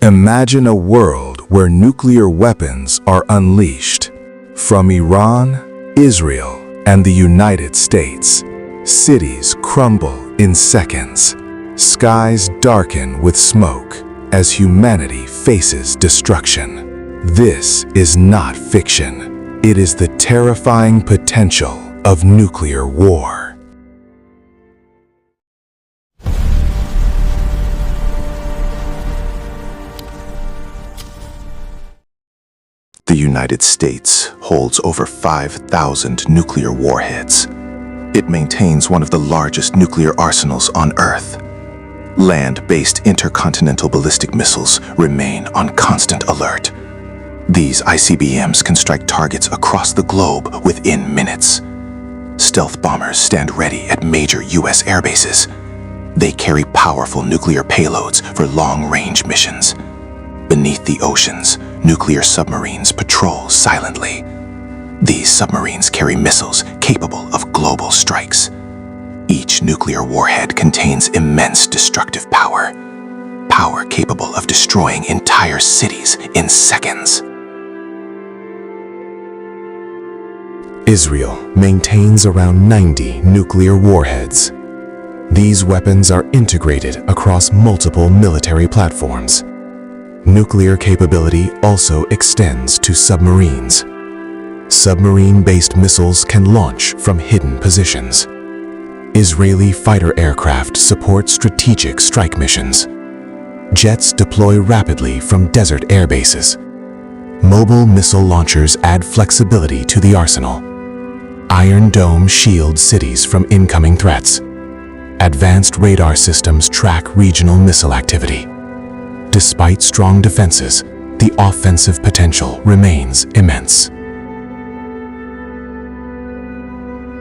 Imagine a world where nuclear weapons are unleashed. From Iran, Israel, and the United States, cities crumble in seconds. Skies darken with smoke as humanity faces destruction. This is not fiction. It is the terrifying potential of nuclear war. The United States holds over 5,000 nuclear warheads. It maintains one of the largest nuclear arsenals on Earth. Land-based intercontinental ballistic missiles remain on constant alert. These ICBMs can strike targets across the globe within minutes. Stealth bombers stand ready at major U.S. airbases. They carry powerful nuclear payloads for long-range missions. Beneath the oceans, nuclear submarines patrol silently. These submarines carry missiles capable of global strikes. Each nuclear warhead contains immense destructive power, power capable of destroying entire cities in seconds. Israel maintains around 90 nuclear warheads. These weapons are integrated across multiple military platforms. Nuclear capability also extends to submarines. Submarine-based missiles can launch from hidden positions. Israeli fighter aircraft support strategic strike missions. Jets deploy rapidly from desert airbases. Mobile missile launchers add flexibility to the arsenal. Iron Dome shields cities from incoming threats. Advanced radar systems track regional missile activity. Despite strong defenses, the offensive potential remains immense.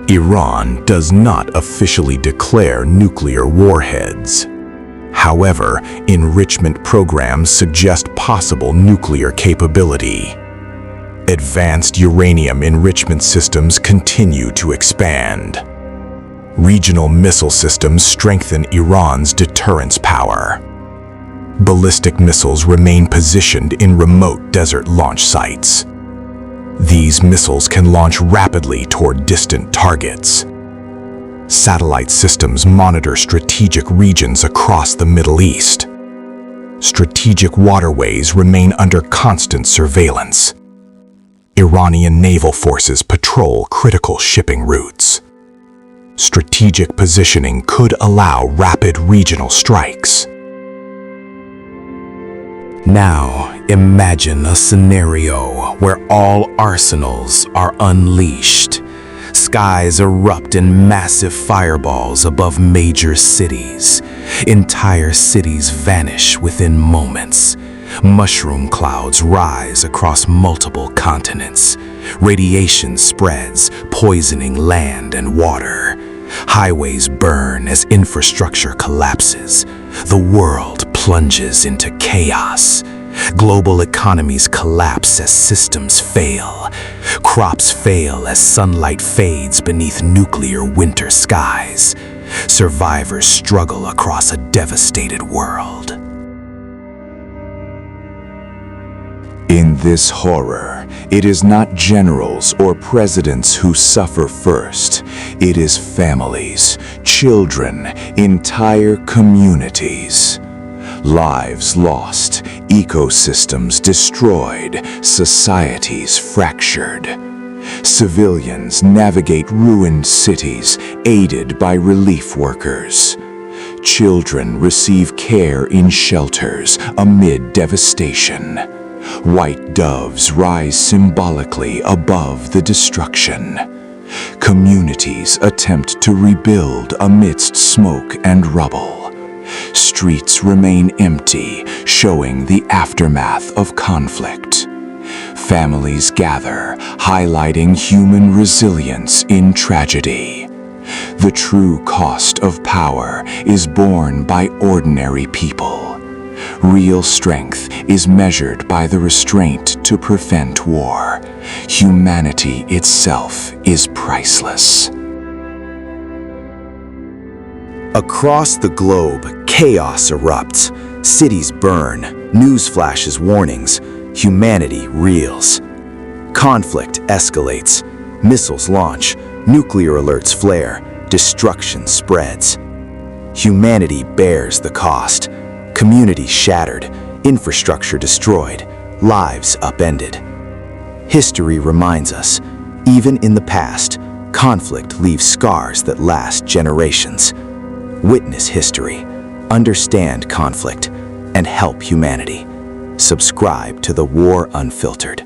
Iran does not officially declare nuclear warheads. However, enrichment programs suggest possible nuclear capability. Advanced uranium enrichment systems continue to expand. Regional missile systems strengthen Iran's deterrence power. Ballistic missiles remain positioned in remote desert launch sites. These missiles can launch rapidly toward distant targets. Satellite systems monitor strategic regions across the Middle East. Strategic waterways remain under constant surveillance. Iranian naval forces patrol critical shipping routes. Strategic positioning could allow rapid regional strikes. Now, imagine a scenario where all arsenals are unleashed. Skies erupt in massive fireballs above major cities. Entire cities vanish within moments. Mushroom clouds rise across multiple continents. Radiation spreads, poisoning land and water. Highways burn as infrastructure collapses. The world plunges into chaos. Global economies collapse as systems fail. Crops fail as sunlight fades beneath nuclear winter skies. Survivors struggle across a devastated world. In this horror, it is not generals or presidents who suffer first. It is families, children, entire communities. Lives lost, ecosystems destroyed, societies fractured. Civilians navigate ruined cities, aided by relief workers. Children receive care in shelters amid devastation. White doves rise symbolically above the destruction. Communities attempt to rebuild amidst smoke and rubble. Streets remain empty, showing the aftermath of conflict. Families gather, highlighting human resilience in tragedy. The true cost of power is borne by ordinary people. Real strength is measured by the restraint to prevent war. Humanity itself is priceless. Across the globe, chaos erupts. Cities burn. News flashes warnings, humanity reels. Conflict escalates, missiles launch, nuclear alerts flare, destruction spreads. Humanity bears the cost. Communities shattered, infrastructure destroyed, lives upended. History reminds us, even in the past, conflict leaves scars that last generations. Witness history, understand conflict, and help humanity. Subscribe to The War Unfiltered.